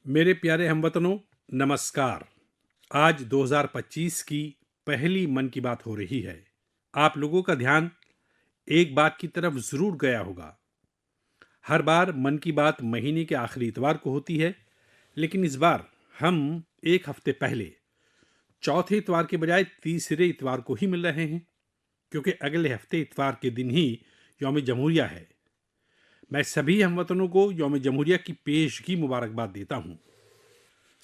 मेरे प्यारे हमवतनों, नमस्कार। आज 2025 की पहली मन की बात हो रही है। आप लोगों का ध्यान एक बात की तरफ जरूर गया होगा। हर बार मन की बात महीने के आखिरी इतवार को होती है, लेकिन इस बार हम एक हफ्ते पहले चौथे इतवार के बजाय तीसरे इतवार को ही मिल रहे हैं, क्योंकि अगले हफ्ते इतवार के दिन ही यौम जमहूरिया है। मैं सभी हमवतनों को यौम जमहूरिया की पेशगी मुबारकबाद देता हूं।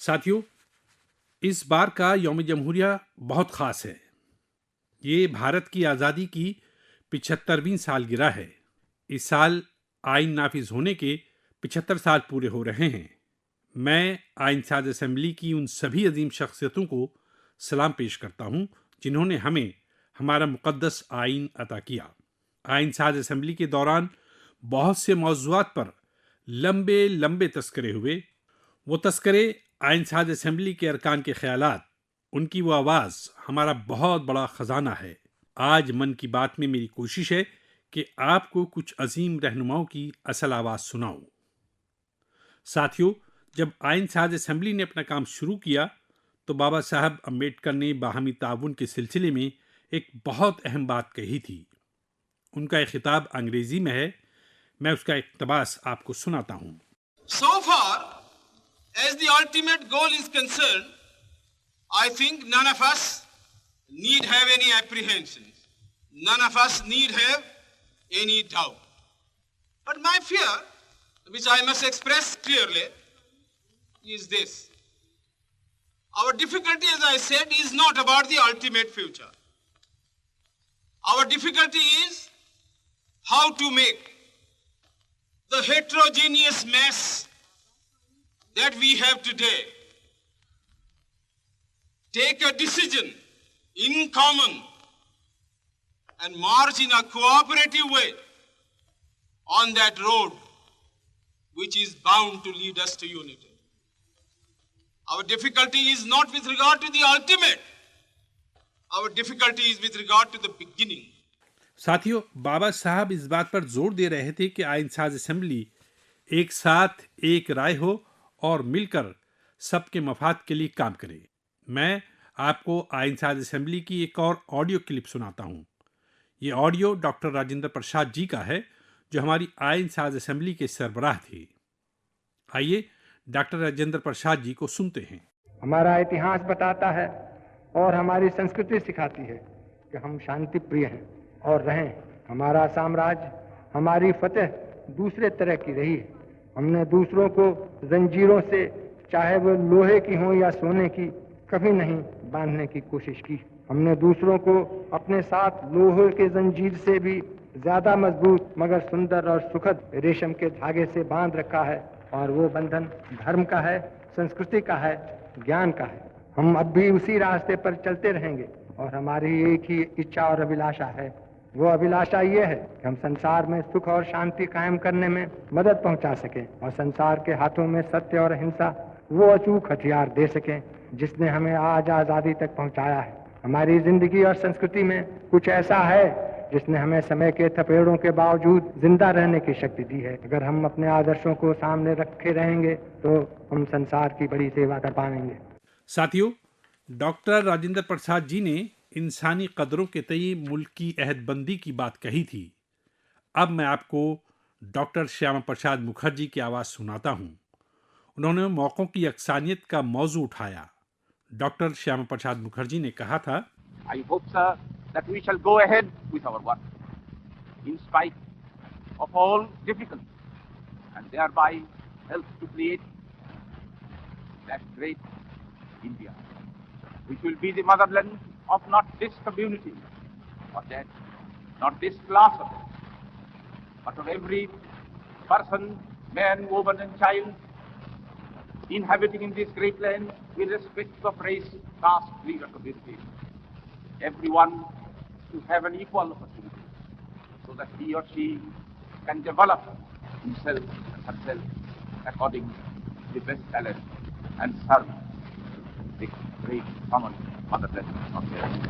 साथियों, इस बार का यौम जमहूरिया बहुत खास है। ये भारत की आज़ादी की 75वीं सालगिरह है। इस साल आइन नाफिज होने के 75 साल पूरे हो रहे हैं। मैं आइन साज असेंबली की उन सभी अजीम शख्सियतों को सलाम पेश करता हूं जिन्होंने हमें हमारा मुक़द्दस आइन अता किया। आइन साज असेंबली के दौरान बहुत से मौज़ूआत पर लंबे लंबे तस्करे हुए। वो तस्करे आइन साज असेंबली के अरकान के ख्यालात, उनकी वो आवाज़ हमारा बहुत बड़ा ख़जाना है। आज मन की बात में मेरी कोशिश है कि आपको कुछ अजीम रहनुमाओं की असल आवाज़ सुनाऊं। साथियों, जब आइन साज असेंबली ने अपना काम शुरू किया तो बाबा साहब अम्बेडकर ने बाहमी ताउन के सिलसिले में एक बहुत अहम बात कही थी। उनका एक खिताब अंग्रेजी में है। मैं उसका इक़्तिबास आपको सुनाता हूँ। So far as the ultimate goal is concerned, I think none of us need have any apprehensions. None of us need have any doubt. But my fear, which I must express clearly, is this. Our difficulty, as I said, is not about the ultimate future. Our difficulty is how to make the heterogeneous mess that we have today take a decision in common and march in a cooperative way on that road which is bound to lead us to unity. Our difficulty is not with regard to the ultimate. Our difficulty is with regard to the beginning. साथियों, बाबा साहब इस बात पर जोर दे रहे थे कि आइन साज असेंबली एक साथ एक राय हो और मिलकर सबके मफाद के लिए काम करे। मैं आपको आइन साज असेंबली की एक और ऑडियो क्लिप सुनाता हूँ। ये ऑडियो डॉक्टर राजेंद्र प्रसाद जी का है, जो हमारी आइन साज असेंबली के सरबराह थे। आइए डॉक्टर राजेंद्र प्रसाद जी को सुनते हैं। हमारा इतिहास बताता है और हमारी संस्कृति सिखाती है कि हम शांति प्रिय हैं और रहें। हमारा साम्राज्य, हमारी फतेह दूसरे तरह की रही है। हमने दूसरों को जंजीरों से, चाहे वो लोहे की हों या सोने की, कभी नहीं बांधने की कोशिश की। हमने दूसरों को अपने साथ लोहे के जंजीर से भी ज्यादा मजबूत मगर सुंदर और सुखद रेशम के धागे से बांध रखा है, और वो बंधन धर्म का है, संस्कृति का है, ज्ञान का है। हम अब भी उसी रास्ते पर चलते रहेंगे और हमारी एक ही इच्छा और अभिलाषा है। वो अभिलाषा ये है कि हम संसार में सुख और शांति कायम करने में मदद पहुंचा सकें और संसार के हाथों में सत्य और अहिंसा वो अचूक हथियार दे सकें जिसने हमें आज आज़ादी तक पहुंचाया है। हमारी जिंदगी और संस्कृति में कुछ ऐसा है जिसने हमें समय के थपेड़ों के बावजूद जिंदा रहने की शक्ति दी है। अगर हम अपने आदर्शों को सामने रखे रहेंगे तो हम संसार की बड़ी सेवा कर पाएंगे। साथियों, डॉक्टर राजेंद्र प्रसाद जी ने इंसानी कदरों के तई मुल्क की अहदबंदी की बात कही थी। अब मैं आपको डॉक्टर श्यामा प्रसाद मुखर्जी की आवाज़ सुनाता हूँ। उन्होंने मौक़ों की यकसानियत का मौजू उठाया। डॉक्टर श्यामा प्रसाद मुखर्जी ने कहा था, I hope, sir, that we shall go ahead with our work in spite of all difficulties and thereby help to create that great India, which will be the motherland of not this community or that, not this class of it, but of every person, man, woman and child inhabiting in this great land, irrespective of race, caste, creed or community. Everyone to have an equal opportunity so that he or she can develop himself and herself according to the best talent and serve the great common motherland of the earth.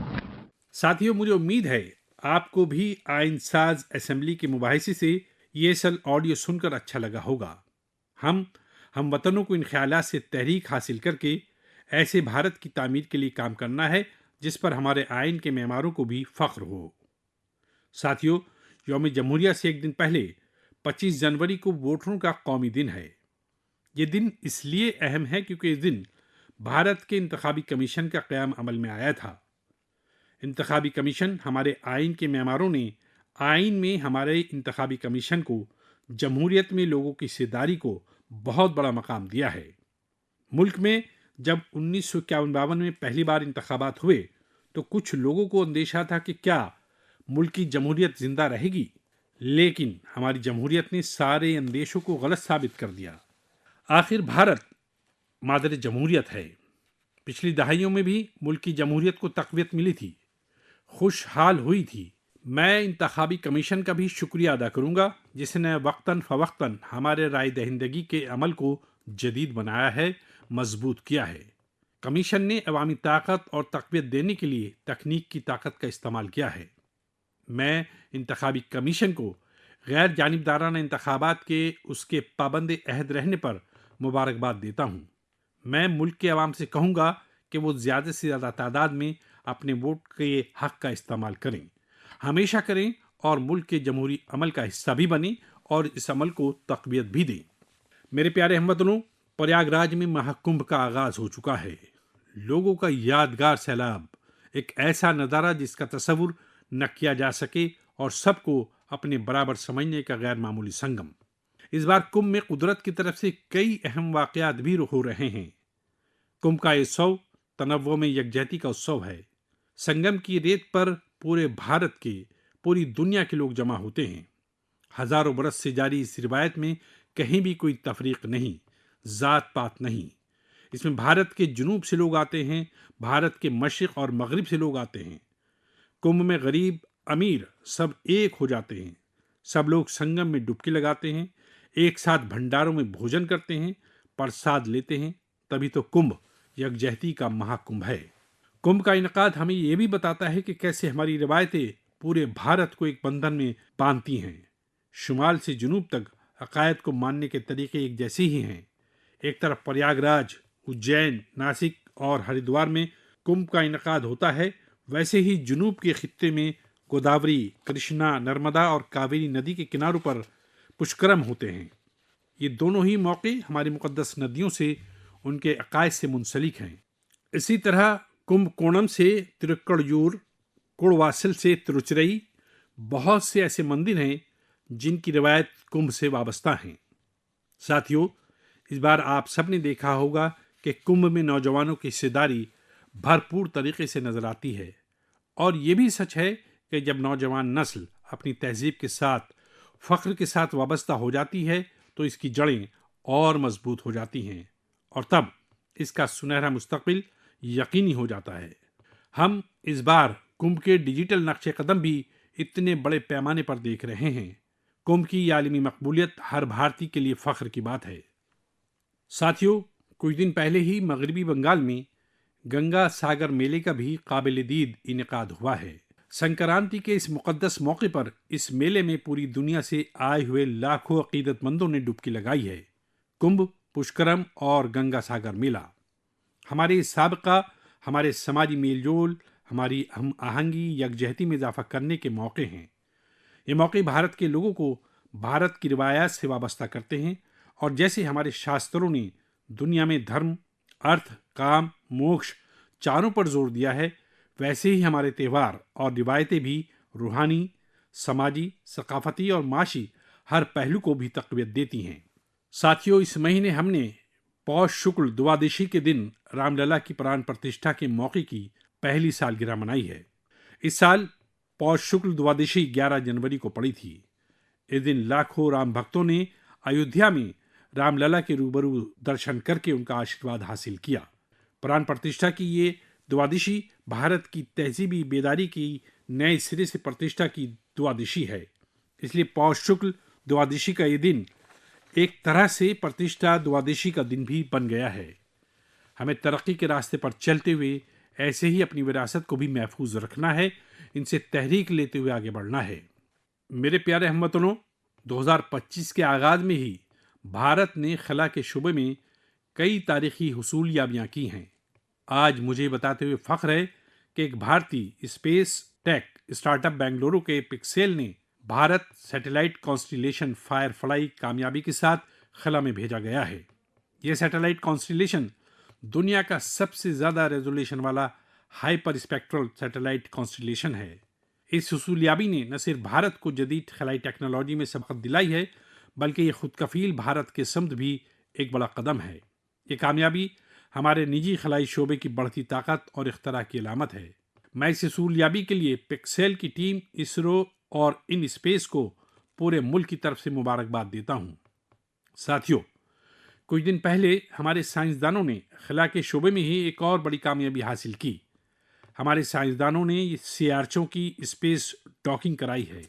साथियों, मुझे उम्मीद है आपको भी आइन साज assembly के मुबाहिसे से ये असल ऑडियो सुनकर अच्छा लगा होगा। हम हम वतनों को इन ख्यालात से तहरीक हासिल करके ऐसे भारत की तामीर के लिए काम करना है जिस पर हमारे आइन के मेमारों को भी फख्र हो। साथियों, यौम जमहूरिया से एक दिन पहले 25 जनवरी को वोटरों का कौमी दिन है। ये दिन इसलिए अहम है क्योंकि इस दिन भारत के इंतखाबी कमीशन का क़याम अमल में आया था। इंतखाबी कमीशन हमारे आइन के मेमारों ने आइन में हमारे इंतखाबी कमीशन को जमहूरियत में लोगों की हिस्सेदारी को बहुत बड़ा मकाम दिया है। मुल्क में जब 1951-52 में पहली बार इंतखाबात हुए तो कुछ लोगों को अंदेशा था कि क्या मुल्क की जमहूरियत जिंदा रहेगी, लेकिन हमारी जमहूरियत ने सारे अंदेशों को गलत साबित कर दिया। आखिर भारत मादर जमहूरियत है। पिछली दहाइयों में भी मुल्क की जमहूरियत को तक़वियत मिली थी, खुशहाल हुई थी। मैं इंतखाबी कमीशन का भी शुक्रिया अदा करूंगा जिसने वक्तन फ़वक्तन हमारे राय दहिंदगी के अमल को जदीद बनाया है, मजबूत किया है। कमीशन ने अवामी ताकत और तक़वियत देने के लिए तकनीक की ताकत का इस्तेमाल किया है। मैं इंतखाबी कमीशन को गैर जानिबदाराना इंतखाबात के उसके पाबंद अहद रहने पर मुबारकबाद देता हूँ। मैं मुल्क के अवाम से कहूँगा कि वो ज़्यादा से ज़्यादा तादाद में अपने वोट के हक़ का इस्तेमाल करें, हमेशा करें और मुल्क के जमहूरी अमल का हिस्सा भी बने और इस अमल को तक़वियत भी दें। मेरे प्यारे हमवतनों, प्रयागराज में महाकुंभ का आगाज़ हो चुका है। लोगों का यादगार सैलाब, एक ऐसा नज़ारा जिसका तसव्वुर न किया जा सके और सबको अपने बराबर समझने का गैर मामूली संगम। इस बार कुंभ में कुदरत की तरफ से कई अहम वाक़यात भी हो रहे हैं। कुंभ का ये उत्सव तनव्वुअ में यकजहती का उत्सव है। संगम की रेत पर पूरे भारत के, पूरी दुनिया के लोग जमा होते हैं। हजारों बरस से जारी इस रिवायत में कहीं भी कोई तफरीक नहीं, जात पात नहीं। इसमें भारत के जुनूब से लोग आते हैं, भारत के मशरिक़ और मगरिब से लोग आते हैं। कुंभ में गरीब अमीर सब एक हो जाते हैं। सब लोग संगम में डुबकी लगाते हैं, एक साथ भंडारों में भोजन करते हैं, प्रसाद लेते हैं। तभी तो कुंभ यकजहती का महाकुंभ है। कुंभ का इनकाद हमें यह भी बताता है कि कैसे हमारी रिवायतें पूरे भारत को एक बंधन में बांधती हैं। शुमाल से जुनूब तक अकायद को मानने के तरीके एक जैसे ही हैं। एक तरफ प्रयागराज, उज्जैन, नासिक और हरिद्वार में कुंभ का इनकाद होता है, वैसे ही जुनूब के खित्ते में गोदावरी, कृष्णा, नर्मदा और कावेरी नदी के किनारों पर पुष्करम होते हैं। ये दोनों ही मौके हमारी मुक़द्दस नदियों से, उनके अकायद से मुंसलिक हैं। इसी तरह कुंभकोणम से तिरुक्कड़यूर, कुड़वासल से तिरुचिरई, बहुत से ऐसे मंदिर हैं जिनकी रिवायत कुंभ से वाबस्ता हैं। साथियों, इस बार आप सब ने देखा होगा कि कुंभ में नौजवानों की हिस्सेदारी भरपूर तरीके से नजर आती है। और ये भी सच है कि जब नौजवान नस्ल अपनी तहजीब के साथ, फ़ख्र के साथ वाबस्ता हो जाती है तो इसकी जड़ें और मजबूत हो जाती हैं और तब इसका सुनहरा मुस्तकबिल यकीनी हो जाता है। हम इस बार कुंभ के डिजिटल नक्शे कदम भी इतने बड़े पैमाने पर देख रहे हैं। कुंभ की आलमी मकबूलियत हर भारतीय के लिए फ़ख्र की बात है। साथियों, कुछ दिन पहले ही मगरबी बंगाल में गंगा सागर मेले का भी काबिल दीद इनेकाद हुआ है। संक्रांति के इस मुक़द्दस मौके पर इस मेले में पूरी दुनिया से आए हुए लाखों अकीदतमंदों ने डुबकी लगाई है। कुंभ, पुष्करम और गंगा सागर मेला हमारे साबका, हमारे समाजी मेलजोल, हमारी हम आहंगी, यकजहती में इजाफा करने के मौके हैं। ये मौके भारत के लोगों को भारत की रिवायात से वाबस्ता करते हैं और जैसे हमारे शास्त्रों ने दुनिया में धर्म, अर्थ, काम, मोक्ष चारों पर जोर दिया है, वैसे ही हमारे त्यौहार और रिवायतें भी रूहानी, समाजी, सकाफती और माशी हर पहलू को भी तक़वियत देती हैं। साथियों, इस महीने हमने पौष शुक्ल द्वादशी के दिन रामलला की प्राण प्रतिष्ठा के मौके की पहली सालगिरह मनाई है। इस साल पौष शुक्ल द्वादशी 11 जनवरी को पड़ी थी। इस दिन लाखों राम भक्तों ने अयोध्या में रामलला के रूबरू दर्शन करके उनका आशीर्वाद हासिल किया। प्राण प्रतिष्ठा की ये द्वादशी भारत की तहजीबी बेदारी की नए सिरे से प्रतिष्ठा की द्वादशी है। इसलिए पौष शुक्ल द्वादशी का ये दिन एक तरह से प्रतिष्ठा द्वादशी का दिन भी बन गया है। हमें तरक्की के रास्ते पर चलते हुए ऐसे ही अपनी विरासत को भी महफूज रखना है, इनसे तहरीक लेते हुए आगे बढ़ना है। मेरे प्यारे हमवतनों, 2025 के आगाज में ही भारत ने खला के शुबे में कई तारीखी हुसूलियाबियां की हैं। आज मुझे बताते हुए फख्र है कि एक भारतीय स्पेस टेक स्टार्टअप बेंगलुरु के पिक्सेल ने भारत सैटेलाइट कॉन्स्टिलेशन फायरफ्लाई कामयाबी के साथ खला में भेजा गया है। यह सैटेलाइट कॉन्स्टिलेशन दुनिया का सबसे ज्यादा रेजोल्यूशन वाला हाइपर स्पेक्ट्रल सैटेलाइट कॉन्स्टिलेशन है। इस हुसूलियाबी ने न सिर्फ भारत को जदीद खलाई टेक्नोलॉजी में सबकत दिलाई है, बल्कि ये खुद कफील भारत के समत भी एक बड़ा कदम है। ये कामयाबी हमारे निजी खलाई शोबे की बढ़ती ताकत और इख्तरा की अलामत है। मैं इस हुसूलियाबी के लिए पिक्सेल की टीम, इसरो और इन स्पेस को पूरे मुल्क की तरफ से मुबारकबाद देता हूँ। साथियों, कुछ दिन पहले हमारे साइंसदानों ने खला के शोबे में ही एक और बड़ी कामयाबी हासिल की। हमारे साइंसदानों ने सियारचों की स्पेस डॉकिंग कराई है।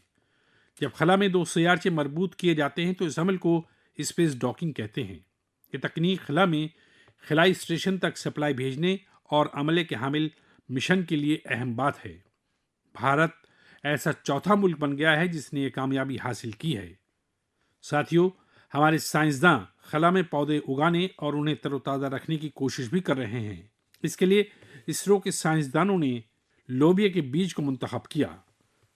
जब खला में दो सियारचे मरबूत किए जाते हैं तो इस अमल को स्पेस डॉकिंग कहते हैं। ये तकनीक खला में खलाई स्टेशन तक सप्लाई भेजने और अमले के हामिल मिशन के लिए अहम बात है। भारत ऐसा चौथा मुल्क बन गया है जिसने ये कामयाबी हासिल की है। साथियों, हमारे साइंसदां खला में पौधे उगाने और उन्हें तरोताज़ा रखने की कोशिश भी कर रहे हैं। इसके लिए इसरो के साइंसदानों ने लोबिया के बीज को मुंतखब किया।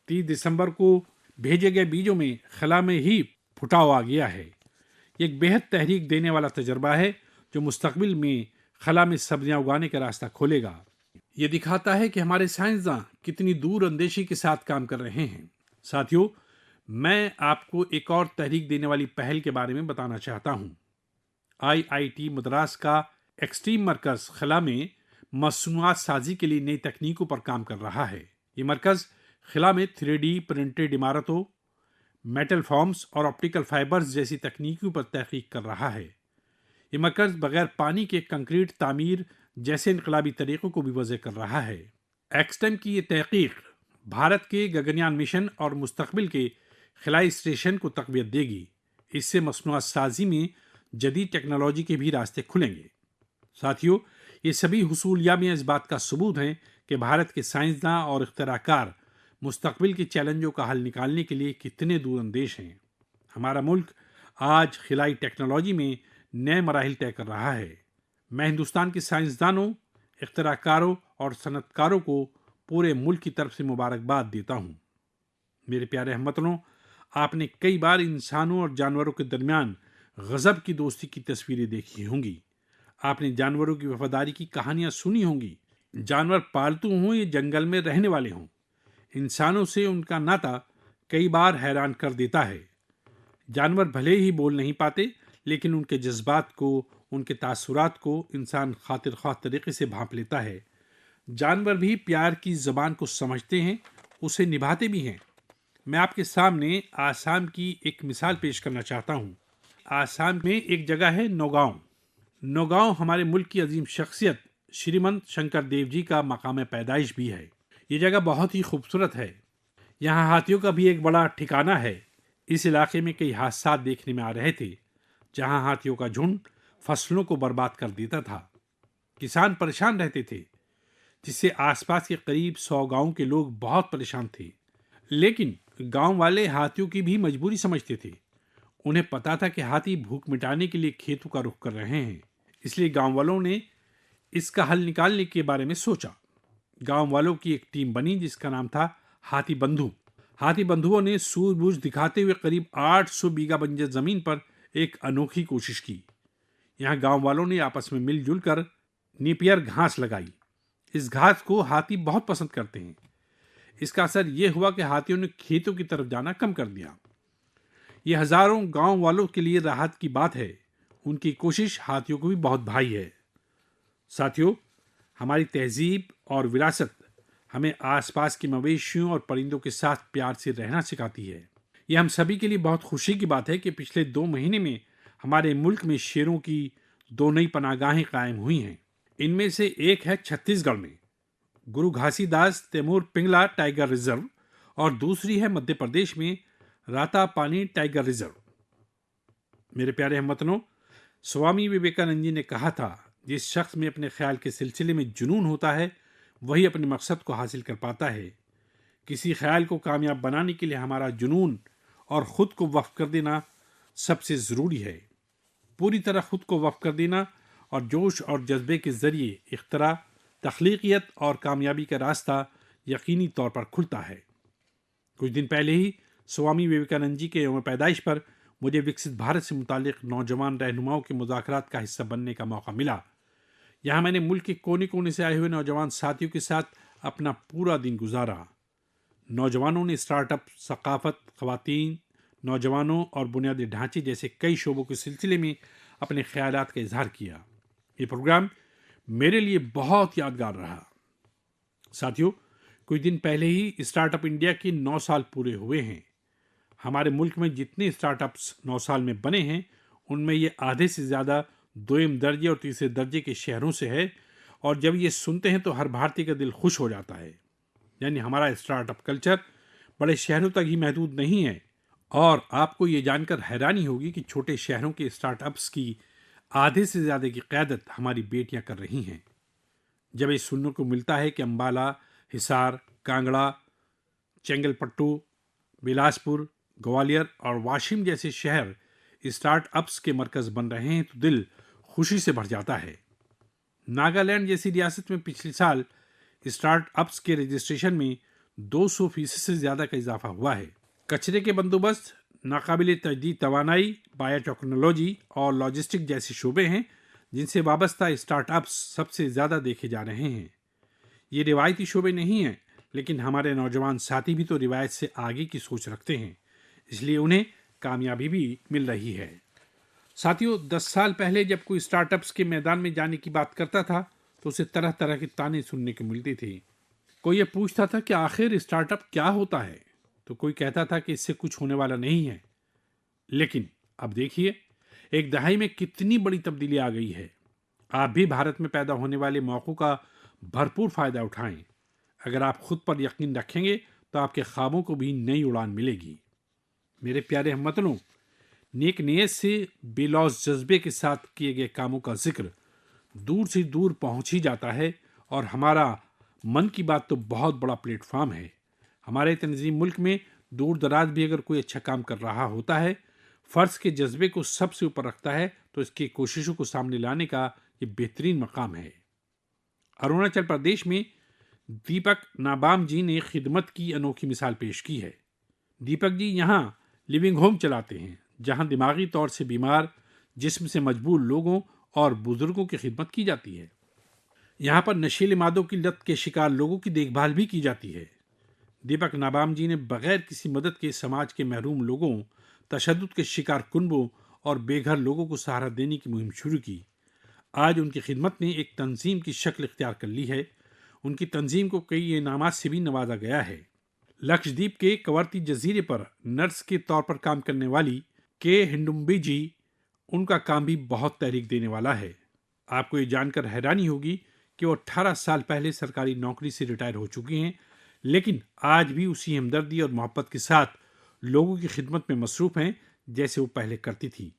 30 दिसंबर को भेजे गए बीजों में खला में ही फुटाव आ गया है। ये एक बेहद तहरीक देने वाला तजर्बा है जो मुस्तकबिल में खला में सब्जियां उगाने का रास्ता खोलेगा। ये दिखाता है कि हमारे साइंसदां कितनी दूर अंदेशी के साथ काम कर रहे हैं। साथियों, मैं आपको एक और तहरीक देने वाली पहल के बारे में बताना चाहता हूँ। IIT मद्रास का एक्सट्रीम मरकज खला में मसनूआत साजी के लिए नई तकनीकों पर काम कर रहा है। ये मरकज खला में 3D प्रिंटेड इमारतों, मेटल फॉर्म्स और ऑप्टिकल फाइबर्स जैसी तकनीकों पर तहकीक कर रहा है। ये मरकज बगैर पानी के कंक्रीट तामीर जैसे इनकलाबी तरीकों को भी वज़े कर रहा है। एक्सटेम की ये तहकीक भारत के गगनयान मिशन और मुस्तकबिल के खलाई स्टेशन को तक़वियत देगी। इससे मसनूआत साजी में जदीद टेक्नोलॉजी के भी रास्ते खुलेंगे। साथियों, ये सभी हुसूलियाबियाँ इस बात का सबूत हैं कि भारत के साइंसदां और इख्तराकार मुस्तकबिल के चैलेंजों का हल निकालने के लिए कितने दूरअंदेश हैं। हमारा मुल्क आज खिलाई टेक्नोलॉजी में नए मराहिल तय कर रहा है। मैं हिंदुस्तान के साइंसदानों, इख्तराकारों और सनतकारों को पूरे मुल्क की तरफ से मुबारकबाद देता हूँ। मेरे प्यारे हमवतनों, आपने कई बार इंसानों और जानवरों के दरमियान गज़ब की दोस्ती की तस्वीरें देखी होंगी। आपने जानवरों की वफादारी की कहानियाँ सुनी होंगी। जानवर पालतू हों या जंगल में रहने वाले हों, इंसानों से उनका नाता कई बार हैरान कर देता है। जानवर भले ही बोल नहीं पाते, लेकिन उनके जज्बात को, उनके तासुरात को इंसान खातिर ख्वाह तरीके से भांप लेता है। जानवर भी प्यार की ज़बान को समझते हैं, उसे निभाते भी हैं। मैं आपके सामने आसाम की एक मिसाल पेश करना चाहता हूँ। आसाम में एक जगह है नौगांव। नौगांव हमारे मुल्क की अजीम शख्सियत श्रीमंत शंकर देव जी का मकाम पैदाइश भी है। ये जगह बहुत ही खूबसूरत है। यहाँ हाथियों का भी एक बड़ा ठिकाना है। इस इलाके में कई हादसा देखने में आ रहे थे, जहाँ हाथियों का झुंड फसलों को बर्बाद कर देता था। किसान परेशान रहते थे, जिससे आसपास के करीब 100 गाँव के लोग बहुत परेशान थे। लेकिन गाँव वाले हाथियों की भी मजबूरी समझते थे। उन्हें पता था कि हाथी भूख मिटाने के लिए खेतों का रुख कर रहे हैं, इसलिए गाँव वालों ने इसका हल निकालने के बारे में सोचा। गाँव वालों की एक टीम बनी जिसका नाम था हाथी बंधु। हाथी बंधुओं ने सूझबूझ दिखाते हुए करीब 800 बीघा बंजर जमीन पर एक अनोखी कोशिश की। यहाँ गांव वालों ने आपस में मिलजुल कर नेपियर घास लगाई। इस घास को हाथी बहुत पसंद करते हैं। इसका असर यह हुआ कि हाथियों ने खेतों की तरफ जाना कम कर दिया। ये हजारों गांव वालों के लिए राहत की बात है। उनकी कोशिश हाथियों को भी बहुत भाई है। साथियों, हमारी तहजीब और विरासत हमें आसपास के मवेशियों और परिंदों के साथ प्यार से रहना सिखाती है। यह हम सभी के लिए बहुत खुशी की बात है कि पिछले 2 महीने में हमारे मुल्क में शेरों की 2 नई पनाहगाहें कायम हुई हैं। इनमें से एक है छत्तीसगढ़ में गुरु घासीदास तैमूर पिंगला टाइगर रिजर्व और दूसरी है मध्य प्रदेश में रातापानी टाइगर रिजर्व। मेरे प्यारे हमवतनों, स्वामी विवेकानंद जी ने कहा था, जिस शख्स में अपने ख्याल के सिलसिले में जुनून होता है वही अपने मकसद को हासिल कर पाता है। किसी ख्याल को कामयाब बनाने के लिए हमारा जुनून और ख़ुद को वक्फ कर देना सबसे ज़रूरी है। पूरी तरह खुद को वक्फ कर देना और जोश और जज्बे के जरिए इख्तरा, तख्लीकियत और कामयाबी का रास्ता यकीनी तौर पर खुलता है। कुछ दिन पहले ही स्वामी विवेकानंद जी के यौम पैदाइश पर मुझे विकसित भारत से मुतालिक नौजवान रहनुमाओं के मुज़ाकरात का हिस्सा बनने का मौका मिला। यहाँ मैंने मुल्क के कोने कोने से आए हुए नौजवान साथियों के साथ अपना पूरा दिन गुजारा। नौजवानों ने स्टार्टअप, सकाफत, ख़वातीन, नौजवानों और बुनियादी ढांचे जैसे कई शोबों के सिलसिले में अपने ख्यालात का इजहार किया। ये प्रोग्राम मेरे लिए बहुत यादगार रहा। साथियों, कुछ दिन पहले ही स्टार्टअप इंडिया के 9 साल पूरे हुए हैं। हमारे मुल्क में जितने स्टार्टअप्स 9 साल में बने हैं, उनमें ये आधे से ज़्यादा दोयम दर्जे और तीसरे दर्जे के शहरों से है। और जब ये सुनते हैं तो हर भारतीय का दिल खुश हो जाता है। यानी हमारा स्टार्टअप कल्चर बड़े शहरों तक ही महदूद नहीं है। और आपको ये जानकर हैरानी होगी कि छोटे शहरों के स्टार्टअप्स की आधे से ज़्यादा की क़यादत हमारी बेटियां कर रही हैं। जब ये सुनने को मिलता है कि अम्बाला, हिसार, कांगड़ा, चेंगलपट्टू, बिलासपुर, ग्वालियर और वाशिम जैसे शहर स्टार्टअप्स के मरकज़ बन रहे हैं तो दिल खुशी से भर जाता है। नागालैंड जैसी रियासत में पिछले साल स्टार्टअप्स के रजिस्ट्रेशन में 200% से ज़्यादा का इजाफा हुआ है। कचरे के बंदोबस्त, नाकाबिले तजदीद तवानाई, बायोटेक्नोलॉजी और लॉजिस्टिक जैसे शोबे हैं जिनसे वाबस्ता स्टार्टअप्स सबसे ज़्यादा देखे जा रहे हैं। ये रिवायती शोबे नहीं हैं, लेकिन हमारे नौजवान साथी भी तो रिवायत से आगे की सोच रखते हैं, इसलिए उन्हें कामयाबी भी मिल रही है। साथियों, 10 साल पहले जब कोई स्टार्टअप्स के मैदान में जाने की बात करता था तो उसे तरह तरह के ताने सुनने को मिलते थे। कोई ये पूछता था कि आखिर स्टार्टअप क्या होता है, तो कोई कहता था कि इससे कुछ होने वाला नहीं है। लेकिन अब देखिए, एक दहाई में कितनी बड़ी तब्दीली आ गई है। आप भी भारत में पैदा होने वाले मौक़ों का भरपूर फ़ायदा उठाएं। अगर आप खुद पर यकीन रखेंगे तो आपके ख्वाबों को भी नई उड़ान मिलेगी। मेरे प्यारे हमवतनों, नेक नीयत से बेलौस जज्बे के साथ किए गए कामों का जिक्र दूर से दूर पहुंच ही जाता है। और हमारा मन की बात तो बहुत बड़ा प्लेटफॉर्म है। हमारे तंजीम मुल्क में दूर दराज भी अगर कोई अच्छा काम कर रहा होता है, फ़र्ज के जज्बे को सबसे ऊपर रखता है, तो इसकी कोशिशों को सामने लाने का ये बेहतरीन मकाम है। अरुणाचल प्रदेश में दीपक नाबाम जी ने खिदमत की अनोखी मिसाल पेश की है। दीपक जी यहाँ लिविंग होम चलाते हैं, जहाँ दिमागी तौर से बीमार, जिस्म से मजबूर लोगों और बुजुर्गों की खिदमत की जाती है। यहाँ पर नशीले मादों की लत के शिकार लोगों की देखभाल भी की जाती है। दीपक नाबाम जी ने बगैर किसी मदद के समाज के महरूम लोगों, तशद्दुद के शिकार कुनबों और बेघर लोगों को सहारा देने की मुहिम शुरू की। आज उनकी खिदमत ने एक तंजीम की शक्ल इख्तियार कर ली है। उनकी तंजीम को कई इनामात से भी नवाजा गया है। लक्षद्वीप के कवरती जजीरे पर नर्स के तौर पर काम करने वाली के हिंडुम्बी जी, उनका काम भी बहुत तहरीक देने वाला है। आपको ये जानकर हैरानी होगी कि वो 18 साल पहले सरकारी नौकरी से रिटायर हो चुकी हैं, लेकिन आज भी उसी हमदर्दी और मोहब्बत के साथ लोगों की खिदमत में मसरूफ़ हैं जैसे वो पहले करती थी।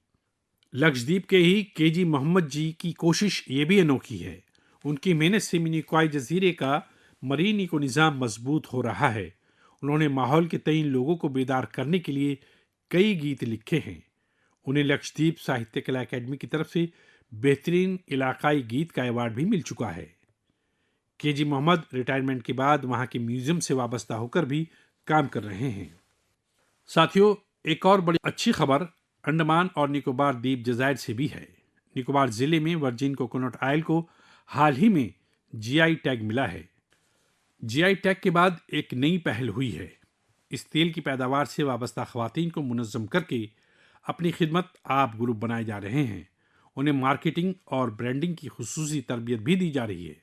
लक्षद्वीप के ही केजी मोहम्मद जी की कोशिश ये भी अनोखी है। उनकी मेहनत से मिनीकॉय जजीरे का मरीन इको निज़ाम मजबूत हो रहा है। उन्होंने माहौल के तईन लोगों को बेदार करने के लिए कई गीत लिखे हैं। उन्हें लक्षद्वीप साहित्य कला अकेडमी की तरफ से बेहतरीन इलाकाई गीत का अवार्ड भी मिल चुका है। केजी मोहम्मद रिटायरमेंट के बाद वहाँ के म्यूजियम से वाबस्ता होकर भी काम कर रहे हैं। साथियों, एक और बड़ी अच्छी खबर अंडमान और निकोबार द्वीप जज़ायर से भी है। निकोबार ज़िले में वर्जिन कोकोनट ऑयल को हाल ही में जीआई टैग मिला है। जीआई टैग के बाद एक नई पहल हुई है। इस तेल की पैदावार से वाबस्ता ख़वातीन को मुनज़्ज़म करके अपनी खिदमत आप ग्रुप बनाए जा रहे हैं। उन्हें मार्केटिंग और ब्रांडिंग की खुसूसी तरबियत भी दी जा रही है।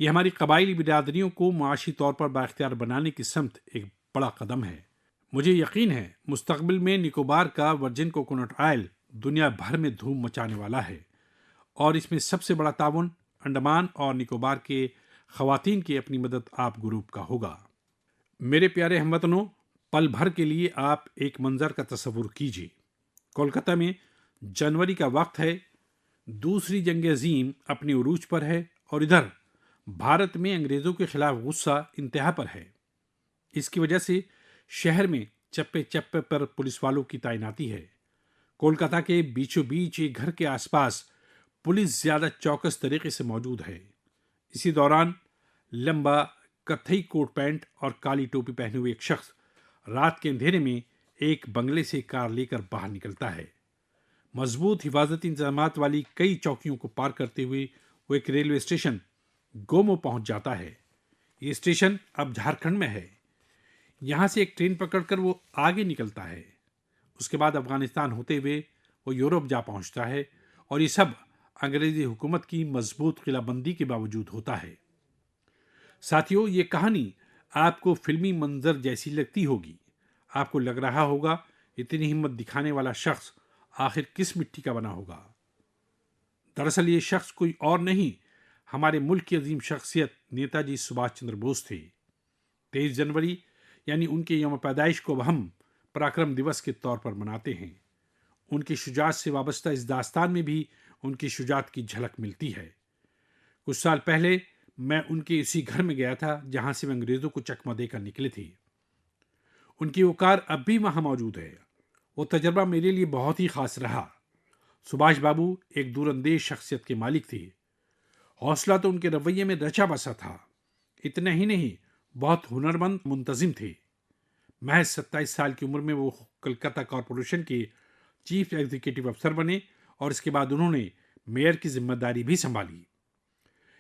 ये हमारी कबायली बिरादरियों को मुआशी तौर पर बाख्तियार बनाने की समत एक बड़ा कदम है। मुझे यकीन है मुस्तकबिल में निकोबार का वर्जिन कोकोनट ऑयल दुनिया भर में धूम मचाने वाला है और इसमें सबसे बड़ा ताउन अंडमान और निकोबार के ख़वातीन की अपनी मदद आप ग्रुप का होगा। मेरे प्यारे हमवतनों, पल भर के लिए आप एक मंजर का तसव्वुर कीजिए। कोलकाता में जनवरी का वक्त है, दूसरी जंग अज़ीम अपने उरूज पर है और इधर भारत में अंग्रेज़ों के खिलाफ गुस्सा इंतहा पर है। इसकी वजह से शहर में चप्पे चप्पे पर पुलिस वालों की तैनाती है। कोलकाता के बीचों बीच एक घर के आसपास पुलिस ज्यादा चौकस तरीके से मौजूद है। इसी दौरान लंबा कत्थई कोट पैंट और काली टोपी पहने हुए एक शख्स रात के अंधेरे में एक बंगले से कार लेकर बाहर निकलता है। मजबूत हिफाजती इंतजामात वाली कई चौकियों को पार करते हुए वो एक रेलवे स्टेशन गोमो पहुंच जाता है। ये स्टेशन अब झारखंड में है। यहाँ से एक ट्रेन पकड़कर वो आगे निकलता है। उसके बाद अफगानिस्तान होते हुए वो यूरोप जा पहुंचता है और ये सब अंग्रेजी हुकूमत की मजबूत किलाबंदी के बावजूद होता है। साथियों, ये कहानी आपको फिल्मी मंजर जैसी लगती होगी। आपको लग रहा होगा इतनी हिम्मत दिखाने वाला शख्स आखिर किस मिट्टी का बना होगा। दरअसल ये शख्स कोई और नहीं, हमारे मुल्क की अजीम शख्सियत नेताजी सुभाष चंद्र बोस थे। 23 जनवरी यानी उनके यौम पैदाइश को हम पराक्रम दिवस के तौर पर मनाते हैं। उनकी शुजाअत से वाबस्ता इस दास्तान में भी उनकी शुजाअत की झलक मिलती है। कुछ साल पहले मैं उनके उसी घर में गया था जहां से वे अंग्रेजों को चकमा देकर निकले थे। उनकी वो कार अब भी वहां मौजूद है। वो तजर्बा मेरे लिए बहुत ही खास रहा। सुभाष बाबू एक दूरंदेश शख्सियत के मालिक थे। हौसला तो उनके रवैये में रचा बसा था। इतना ही नहीं, बहुत हुनरमंद मुंतजिम थे। महज 27 साल की उम्र में वो कलकत्ता कॉरपोरेशन के चीफ एग्जीक्यूटिव अफसर बने और इसके बाद उन्होंने मेयर की जिम्मेदारी भी संभाली।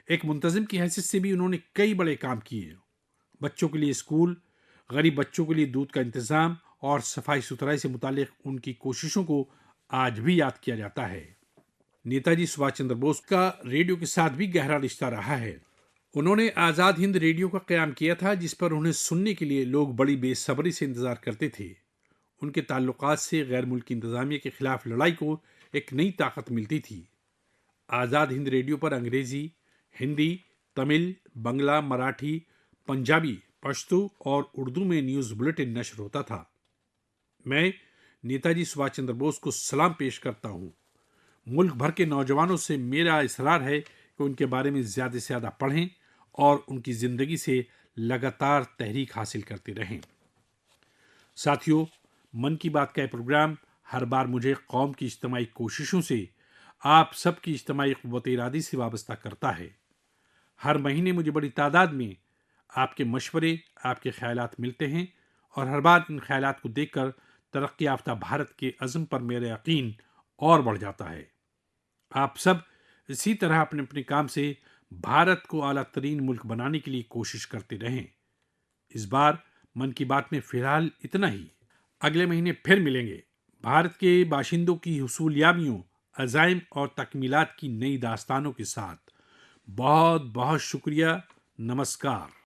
एक मुंतजिम की हैसियत से भी उन्होंने कई बड़े काम किए। बच्चों के लिए स्कूल, गरीब बच्चों के लिए दूध का इंतजाम और सफाई सुथराई से मुतालिक उनकी कोशिशों को आज भी याद किया जाता है। नेताजी सुभाष चंद्र बोस का रेडियो के साथ भी गहरा रिश्ता रहा है। उन्होंने आज़ाद हिंद रेडियो का क़याम किया था, जिस पर उन्हें सुनने के लिए लोग बड़ी बेसब्री से इंतजार करते थे। उनके ताल्लुकात से गैर मुल्की इंतजामिया के खिलाफ लड़ाई को एक नई ताकत मिलती थी। आज़ाद हिंद रेडियो पर अंग्रेजी, हिंदी, तमिल, बंगला, मराठी, पंजाबी, पश्तो और उर्दू में न्यूज़ बुलेटिन नशर होता था। मैं नेताजी सुभाष चंद्र बोस को सलाम पेश करता हूँ। मुल्क भर के नौजवानों से मेरा इसरार है कि उनके बारे में ज़्यादा से ज़्यादा पढ़ें और उनकी ज़िंदगी से लगातार तहरीक हासिल करते रहें। साथियों, मन की बात का यह प्रोग्राम हर बार मुझे कौम की इज्तिमाई कोशिशों से, आप सबकी इज्तिमाई क़ुव्वत इरादी से वाबस्ता करता है। हर महीने मुझे बड़ी तादाद में आपके मशवरे, आपके ख्यालात मिलते हैं और हर बार इन ख्यालात को देखकर तरक्की याफ्ता भारत के अज़्म पर मेरा यकीन और बढ़ जाता है। आप सब इसी तरह अपने अपने काम से भारत को आला तरीन मुल्क बनाने के लिए कोशिश करते रहें। इस बार मन की बात में फिलहाल इतना ही। अगले महीने फिर मिलेंगे भारत के बाशिंदों की हुसूलियाबियों, अज़ाइम और तकमीलात की नई दास्तानों के साथ। बहुत बहुत शुक्रिया। नमस्कार।